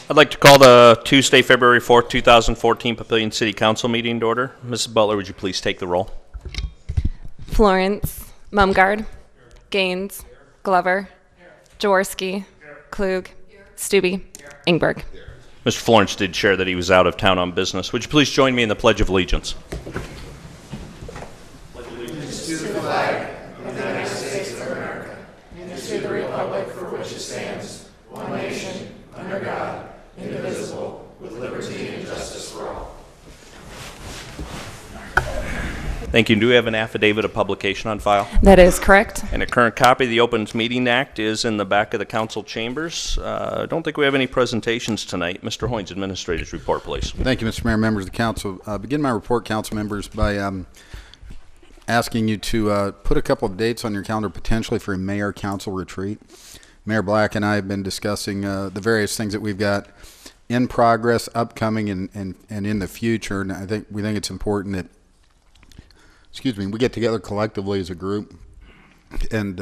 I'd like to call the Tuesday, February 4th, 2014 Papillion City Council meeting to order. Mrs. Butler, would you please take the roll? Florence, Mumgard, Gaines, Glover, Jaworski, Klug, Stubbe, Ingberg. Mr. Florence did share that he was out of town on business. Would you please join me in the Pledge of Allegiance? Pledge allegiance to the flag of the United States of America and to the republic for which it stands, one nation, under God, indivisible, with liberty and justice for all. Thank you. Do we have an affidavit of publication on file? That is correct. And a current copy of the Open Meeting Act is in the back of the council chambers. I don't think we have any presentations tonight. Mr. Hoynes, Administrator's report, please. Thank you, Mr. Mayor, members of the council. Begin my report, council members, by asking you to put a couple of dates on your calendar potentially for a mayor council retreat. Mayor Black and I have been discussing the various things that we've got in progress, upcoming, and in the future. And we think it's important that we get together collectively as a group and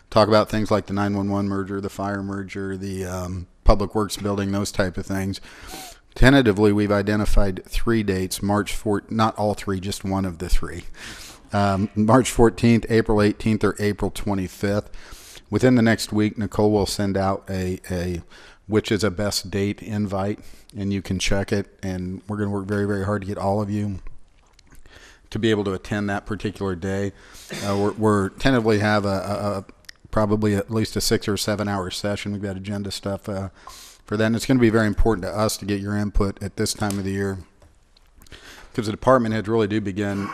talk about things like the 911 merger, the fire merger, the public works building, those type of things. Tentatively, we've identified 3 dates, March 4th, not all 3, just one of the 3. March 14th, April 18th, or April 25th. Within the next week, Nicole will send out a which is a best date invite, and you can check it. And we're going to work very, very hard to get all of you to be able to attend that particular day. We're tentatively have a probably at least a 6 or 7 hour session. We've got agenda stuff for that, and it's going to be very important to us to get your input at this time of the year, because the department heads really do begin,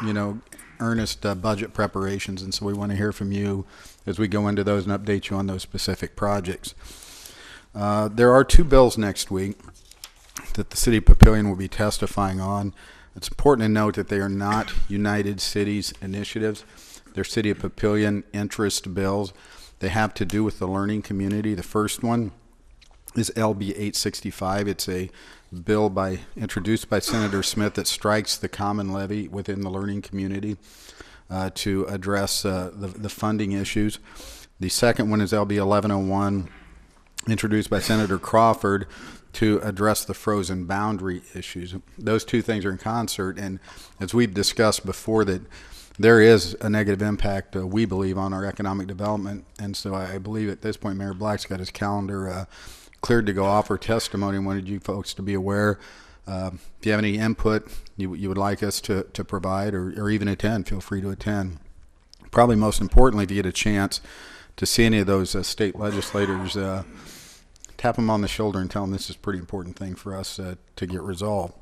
earnest budget preparations, and so we want to hear from you as we go into those and update you on those specific projects. There are 2 bills next week that the City of Papillion will be testifying on. It's important to note that they are not United Cities initiatives. They're City of Papillion interest bills. They have to do with the learning community. The first one is LB 865. It's a bill introduced by Senator Smith that strikes the common levy within the learning community to address the funding issues. The second one is LB 1101, introduced by Senator Crawford, to address the frozen boundary issues. Those 2 things are in concert, and as we've discussed before, that there is a negative impact, we believe, on our economic development. And so I believe at this point Mayor Black's got his calendar cleared to go offer testimony, and wanted you folks to be aware. If you have any input you would like us to provide or even attend, feel free to attend. Probably most importantly, if you get a chance to see any of those state legislators, tap them on the shoulder and tell them this is a pretty important thing for us to get resolved.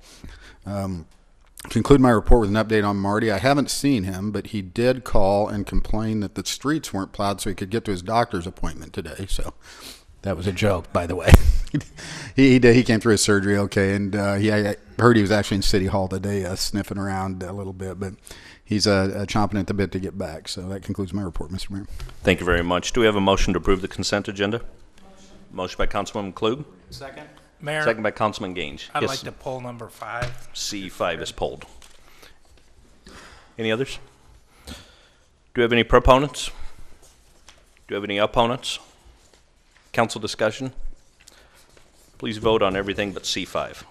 Conclude my report with an update on Marty. I haven't seen him, but he did call and complain that the streets weren't plowed so he could get to his doctor's appointment today. So that was a joke, by the way. he came through his surgery okay, and I heard he was actually in City Hall today sniffing around a little bit, but he's chomping at the bit to get back. So that concludes my report, Mr. Mayor. Thank you very much. Do we have a motion to approve the consent agenda? Motion by Councilwoman Klug. Second. Mayor. Second by Councilman Gaines. I'd Yes. like to pull number 5. C5 is pulled. Any others? Do we have any proponents? Do we have any opponents? Council discussion? Please vote on everything but C5.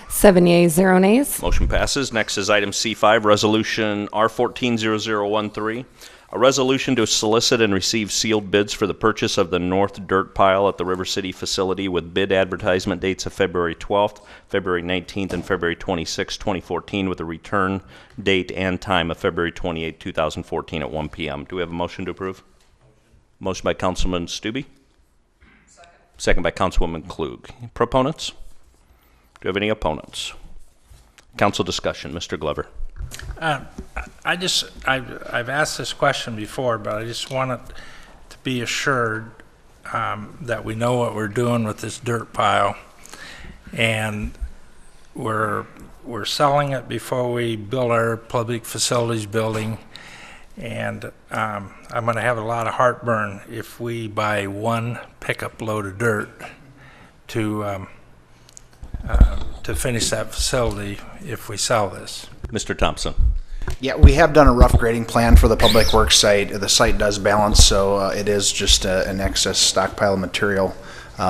Seven yeas, 0 nays. Motion passes. Next is item C5, Resolution R140013. A resolution to solicit and receive sealed bids for the purchase of the north dirt pile at the River City facility with bid advertisement dates of February 12th, February 19th, and February 26th, 2014, with a return date and time of February 28th, 2014 at 1 p.m. Do we have a motion to approve? Motion by Councilman Stubbe. Second by Councilwoman Klug. Proponents? Do we have any opponents? Council discussion. Mr. Glover. I've asked this question before, but I just want it to be assured that we know what we're doing with this dirt pile, and we're selling it before we build our public facilities building, and I'm going to have a lot of heartburn if we buy 1 pickup load of dirt to finish that facility if we sell this. Mr. Thompson. Yeah, we have done a rough grading plan for the public works site. The site does balance, so it is just an excess stockpile of material.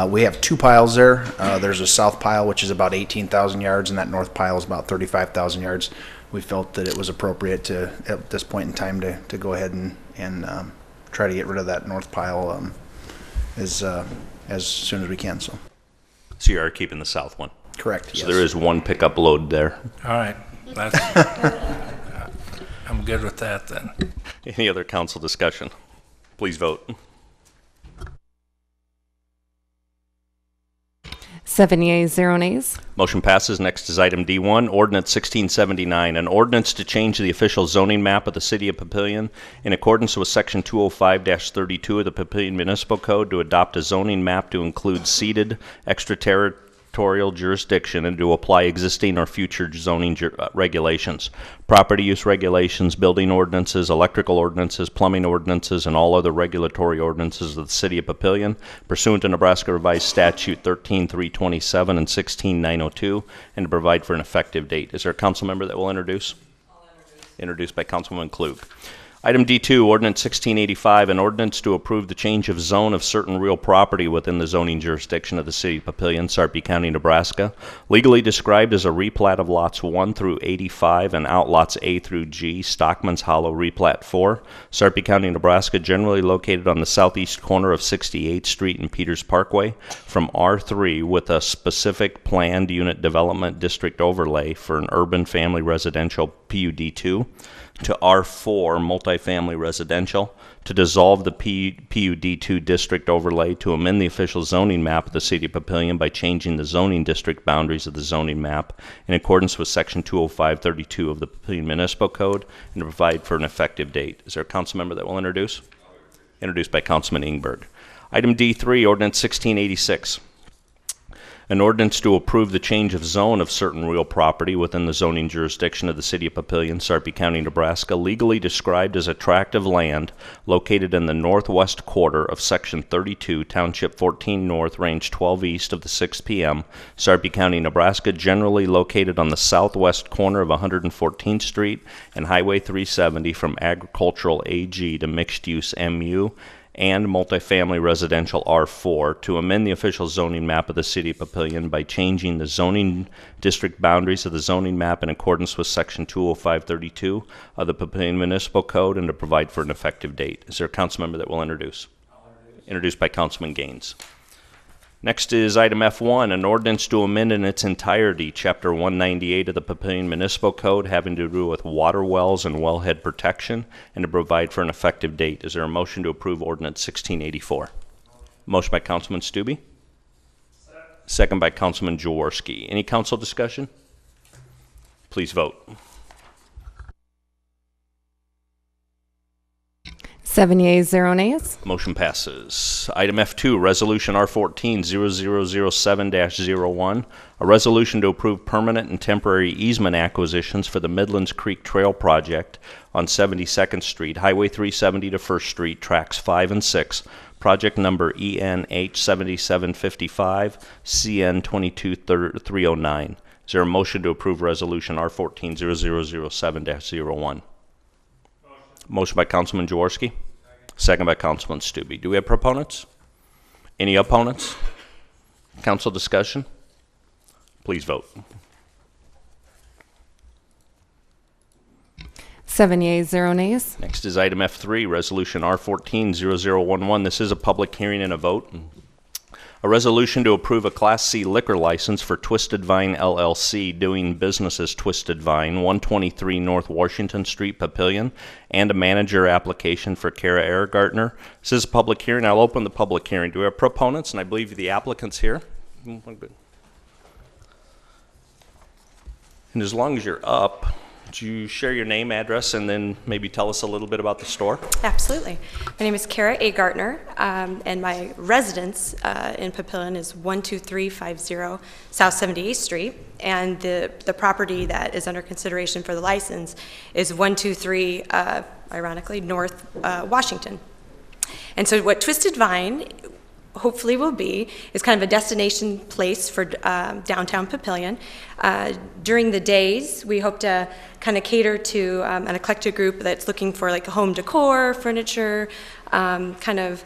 We have two piles there. There's a south pile, which is about 18,000 yards, and that north pile is about 35,000 yards. We felt that it was appropriate to, at this point in time, to go ahead and try to get rid of that north pile as soon as we can. So So you are keeping the south one? correct. So yes. there is one pickup load there. All right, that's, I'm good with that then. Any other council discussion? Please vote. 7 yeas, 0 nays. Motion passes. Next is item D1, Ordinance 1679, an ordinance to change the official zoning map of the City of Papillion in accordance with Section 205-32 of the Papillion Municipal Code to adopt a zoning map to include ceded extraterritorial jurisdiction and to apply existing or future zoning regulations, property use regulations, building ordinances, electrical ordinances, plumbing ordinances, and all other regulatory ordinances of the City of Papillion pursuant to Nebraska Revised Statute 13-327 and 16-902, and to provide for an effective date. Is there a council member that will introduce? Introduced by Councilwoman Klug. Item D2, Ordinance 1685, an ordinance to approve the change of zone of certain real property within the zoning jurisdiction of the City of Papillion, Sarpy County, Nebraska, legally described as a replat of lots 1 through 85 and outlots A through G, Stockman's Hollow Replat 4, Sarpy County, Nebraska, generally located on the southeast corner of 68th Street and Peters Parkway, from R3 with a specific planned unit development district overlay for an urban family residential PUD2, to R4 multifamily residential, to dissolve the PUD2 district overlay, to amend the official zoning map of the City of Papillion by changing the zoning district boundaries of the zoning map in accordance with Section 205-32 of the Papillion Municipal Code, and to provide for an effective date. Is there a council member that will introduce? Introduced by Councilman Ingberg. Item D3, Ordinance 1686. An ordinance to approve the change of zone of certain real property within the zoning jurisdiction of the City of Papillion, Sarpy County, Nebraska, legally described as a tract of land located in the northwest quarter of Section 32, Township 14 North, Range 12 East of the 6 p.m., Sarpy County, Nebraska, generally located on the southwest corner of 114th Street and Highway 370 from agricultural AG to mixed-use MU, and multifamily residential R4, to amend the official zoning map of the City of Papillion by changing the zoning district boundaries of the zoning map in accordance with Section 205-32 of the Papillion Municipal Code, and to provide for an effective date. Is there a council member that will introduce? Introduced by Councilman Gaines. Next is item F1, an ordinance to amend in its entirety Chapter 198 of the Papillion Municipal Code having to do with water wells and wellhead protection, and to provide for an effective date. Is there a motion to approve Ordinance 1684? Motion by Councilman Stubbe. Second by Councilman Jaworski. Any council discussion? Please vote. 7 yeas, 0 nays. Motion passes. Item F2, Resolution R14-0007-01, a resolution to approve permanent and temporary easement acquisitions for the Midlands Creek Trail Project on 72nd Street, Highway 370 to 1st Street, Tracks 5 and 6, project number ENH7755, CN 22309. Is there a motion to approve Resolution R14-0007-01? Motion by Councilman Jaworski. Second by Councilman Stubbe. Do we have proponents? Any opponents? Council discussion? Please vote. 7 yeas, 0 nays. Next is item F3, Resolution R14-0011. This is a public hearing and a vote. A resolution to approve a Class C liquor license for Twisted Vine LLC, doing business as Twisted Vine, 123 North Washington Street, Papillion, and a manager application for Kara Ehrgartner. This is a public hearing. I'll open the public hearing. Do we have proponents? And I believe the applicant's here. And as long as you're up, would you share your name, address, and then maybe tell us a little bit about the store? Absolutely. My name is Kara Ehrgartner, and my residence in Papillion is 12350 South 78th Street, and the property that is under consideration for the license is 123, ironically, North Washington. And so what Twisted Vine hopefully will be, is kind of a destination place for downtown Papillion. During the days, we hope to kind of cater to an eclectic group that's looking for like home decor, furniture, kind of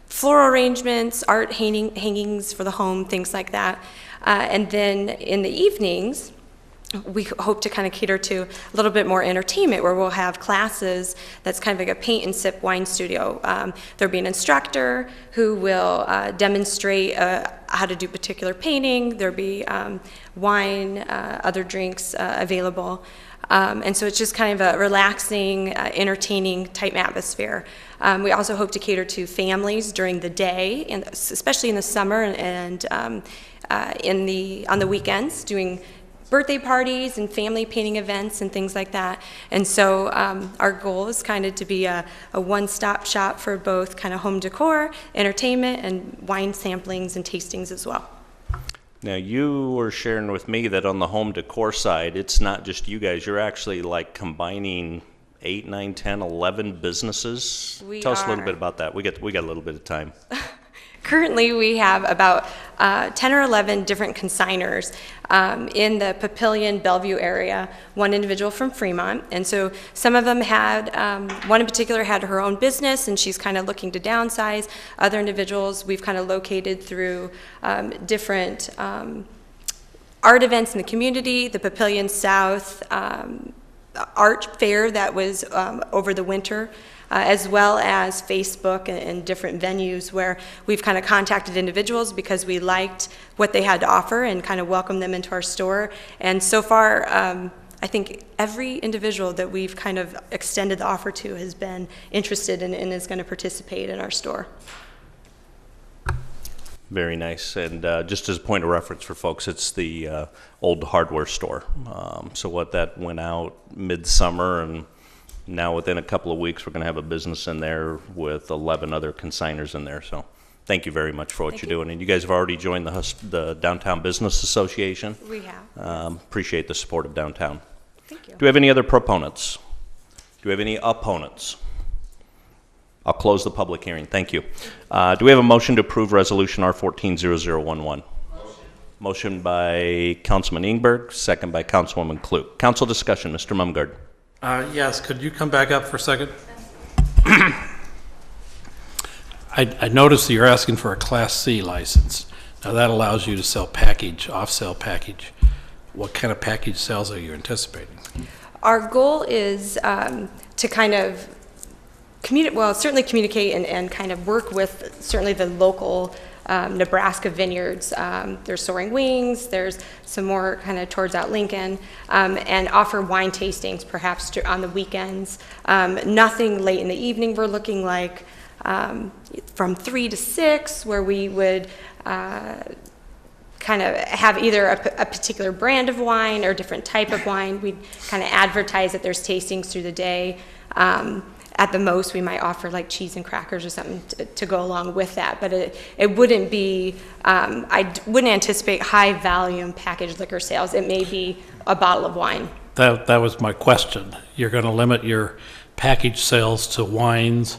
floral arrangements, art hangings for the home, things like that. And then in the evenings, we hope to kind of cater to a little bit more entertainment, where we'll have classes that's kind of like a paint and sip wine studio. There'll be an instructor who will demonstrate how to do particular painting. There'll be wine, other drinks available. And so it's just kind of a relaxing, entertaining type atmosphere. We also hope to cater to families during the day, and especially in the summer and on the weekends, doing birthday parties and family painting events and things like that. And so our goal is kind of to be a one-stop shop for both kind of home decor, entertainment, and wine samplings and tastings as well. Now, you were sharing with me that on the home decor side, it's not just you guys. You're actually like combining 8, 9, 10, 11 businesses. Tell us a little bit about that. We got a little bit of time. Currently, we have about 10 or 11 different consigners in the Papillion, Bellevue area, one individual from Fremont. And so some of them had, one in particular had her own business and she's kind of looking to downsize. Other individuals we've kind of located through different art events in the community, the Papillion South art fair that was over the winter, as well as Facebook and different venues where we've kind of contacted individuals because we liked what they had to offer and kind of welcomed them into our store. And so far, I think every individual that we've kind of extended the offer to has been interested and is going to participate in our store. Very nice. And just as a point of reference for folks, it's the old hardware store. So what that went out midsummer, and now within a couple of weeks, we're going to have a business in there with 11 other consigners in there. So thank you very much for what you're doing. And you guys have already joined the Downtown Business Association. We have. Appreciate the support of downtown. Thank you. Do we have any other proponents? Do we have any opponents? I'll close the public hearing. Thank you. Do we have a motion to approve Resolution R140011? Motion by Councilman Ingberg, second by Councilwoman Klug. Council discussion, Mr. Mumgard. Yes, could you come back up for a second? I noticed that you're asking for a Class C license. Now that allows you to sell package, off-sale package. What kind of package sales are you anticipating? Our goal is to kind of certainly communicate and kind of work with certainly the local Nebraska vineyards. There's Soaring Wings, there's some more kind of towards out Lincoln, and offer wine tastings perhaps on the weekends. Nothing late in the evening. We're looking like from 3 to 6, where we would kind of have either a particular brand of wine or a different type of wine. We'd kind of advertise that there's tastings through the day. At the most, we might offer like cheese and crackers or something to go along with that, but it wouldn't be, I wouldn't anticipate high volume packaged liquor sales. It may be a bottle of wine. That was my question. You're going to limit your package sales to wines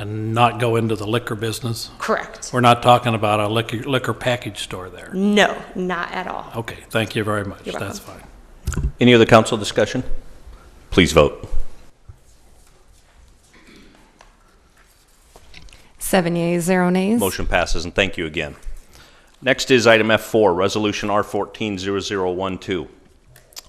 and not go into the liquor business? Correct. We're not talking about a liquor package store there? No, not at all. Okay, thank you very much. You're welcome. That's fine. Any other council discussion? Please vote. 7 yeas, 0 nays. Motion passes, and thank you again. Next is item F4, Resolution R140012.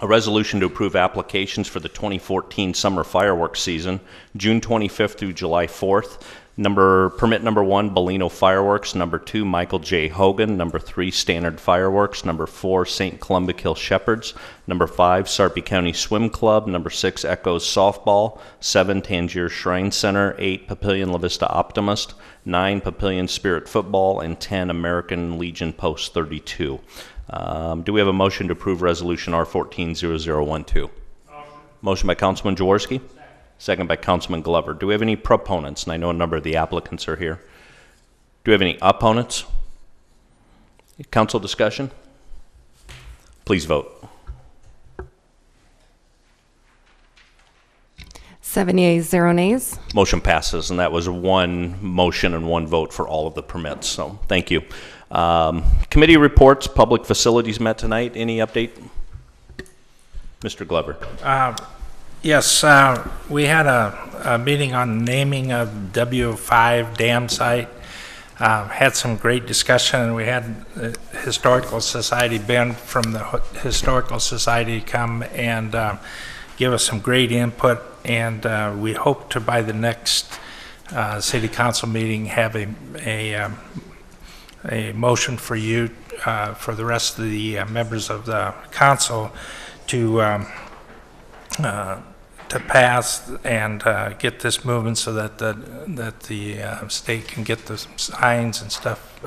A resolution to approve applications for the 2014 summer fireworks season, June 25th through July 4th. Permit number 1, Bellino Fireworks. Number 2, Michael J. Hogan. Number 3, Standard Fireworks. Number 4, St. Columbia Shepherds. Number 5, Sarpy County Swim Club. Number 6, Echoes Softball. 7, Tangier Shrine Center. 8, Papillion La Vista Optimist. 9, Papillion Spirit Football. And 10, American Legion Post 32. Do we have a motion to approve Resolution R140012? Motion by Councilman Jaworski. Second by Councilman Glover. Do we have any proponents? And I know a number of the applicants are here. Do we have any opponents? Council discussion? Please vote. 7 yeas, 0 nays. Motion passes, and that was one motion and one vote for all of the permits, so thank you. Committee reports, public facilities met tonight. Any update? Mr. Glover. Yes, we had a meeting on naming of W5 dam site. Had some great discussion, and we had Historical Society, Ben from the Historical Society come and give us some great input, and we hope to, by the next city council meeting, have a motion for you, for the rest of the members of the council to pass and get this moving so that the state can get the signs and stuff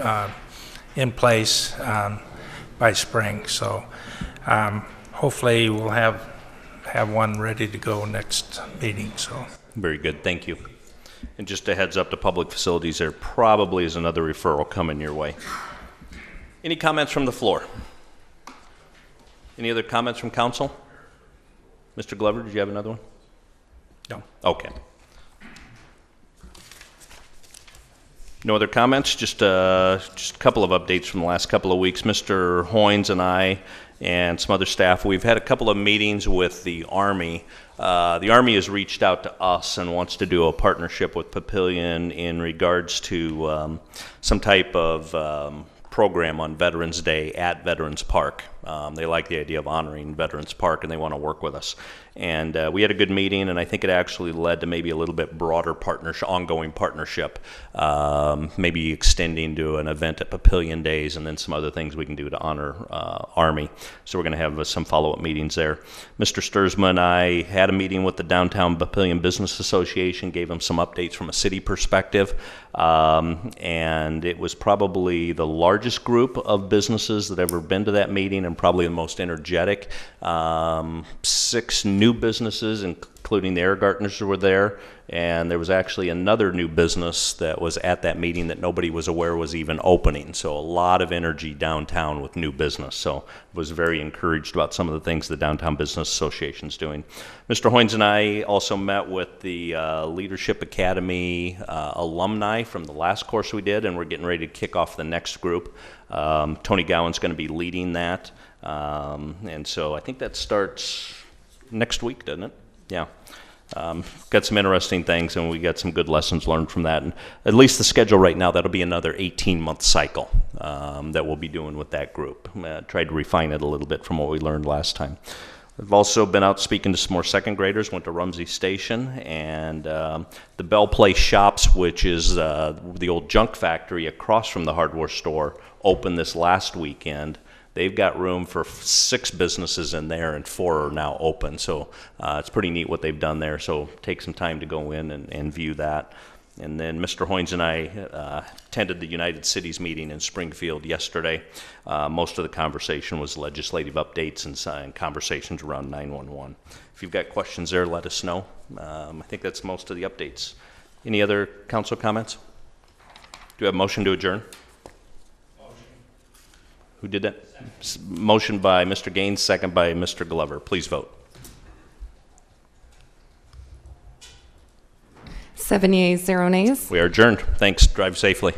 in place by spring. So hopefully we'll have one ready to go next meeting. So Very good, thank you. And just a heads up to public facilities, there probably is another referral coming your way. Any comments from the floor? Any other comments from council? Mr. Glover, did you have another one? No. Okay. No other comments? Just a couple of updates from the last couple of weeks. Mr. Hoynes and I and some other staff, we've had a couple of meetings with the Army. The Army has reached out to us and wants to do a partnership with Papillion in regards to some type of program on Veterans Day at Veterans Park. They like the idea of honoring Veterans Park, and they want to work with us. And we had a good meeting, and I think it actually led to maybe a little bit broader partnership, ongoing partnership, maybe extending to an event at Papillion Days, and then some other things we can do to honor Army. So we're going to have some follow-up meetings there. Mr. Sturzman and I had a meeting with the Downtown Papillion Business Association, gave them some updates from a city perspective, and it was probably the largest group of businesses that ever been to that meeting, and probably the most energetic. 6 new businesses, including the Airgartners, were there, and there was actually another new business that was at that meeting that nobody was aware was even opening. So a lot of energy downtown with new business. So I was very encouraged about some of the things the Downtown Business Association is doing. Mr. Hoynes and I also met with the Leadership Academy alumni from the last course we did, and we're getting ready to kick off the next group. Tony Gowan's going to be leading that, and so I think that starts next week, doesn't it? Yeah. Got some interesting things, and we got some good lessons learned from that. And at least the schedule right now, that'll be another 18-month cycle that we'll be doing with that group. Tried to refine it a little bit from what we learned last time. I've also been out speaking to some more second graders, went to Rumsey Station, and the Bell Place Shops, which is the old junk factory across from the hardware store, opened this last weekend. They've got room for 6 businesses in there, and 4 are now open. So it's pretty neat what they've done there. So take some time to go in and view that. And then Mr. Hoynes and I attended the United Cities meeting in Springfield yesterday. Most of the conversation was legislative updates and conversations around 911. If you've got questions there, let us know. I think that's most of the updates. Any other council comments? Do we have a motion to adjourn? Who did that? Motion by Mr. Gaines, second by Mr. Glover. Please vote. 7 yeas, 0 nays. We are adjourned. Thanks. Drive safely.